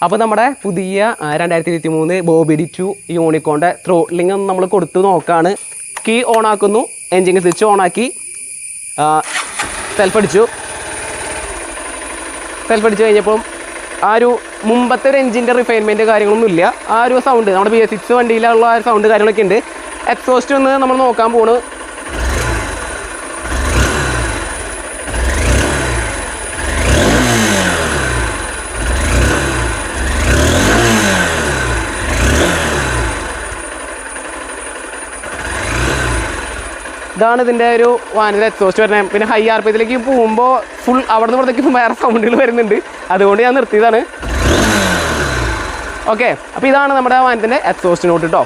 അപ്പോൾ നമ്മുടെ പുതിയ 2023 ബോബി ഡി2 യൂണിക്കോണിൻ്റെ ത്രോട്ട്ലിംഗ് ഒന്ന് നമ്മൾ കൊടുത്ത് നോക്കുകയാണ്. കീ ഓൺ ആക്കുന്നു, എൻജിൻ സ്വിച്ച് ഓൺ ആക്കി, സെൽഫ് അടിച്ചു കഴിഞ്ഞപ്പം ആ ഒരു മുമ്പത്തെ ഒരു എൻജിൻ്റെ റിഫൈൻമെൻറ്റ് കാര്യങ്ങളൊന്നും ഇല്ല. ആ ഒരു സൗണ്ട് നമ്മുടെ BS6 വണ്ടിയിലുള്ള ആ സൗണ്ട് കാര്യങ്ങളൊക്കെ ഉണ്ട്. എക്സോസ്റ്റ് ഒന്ന് നമ്മൾ നോക്കാൻ പോണ്. ഇതാണ് ഇതിൻ്റെ ഒരു വാനിൻ്റെ എക്സോസ്റ്റ് വരുന്നത്. പിന്നെ ഹൈ ആർപിയത്തിലേക്ക് പോകുമ്പോൾ ഫുൾ അവിടെ നിന്ന് ഇവിടത്തേക്ക് വേറെ സൗണ്ടുകൾ വരുന്നുണ്ട്, അതുകൊണ്ട് ഞാൻ നിർത്തിയതാണ്. ഓക്കെ, അപ്പോൾ ഇതാണ് നമ്മുടെ വാനിൻ്റെ എക്സോസ്റ്റ് നോട്ട് കേട്ടോ.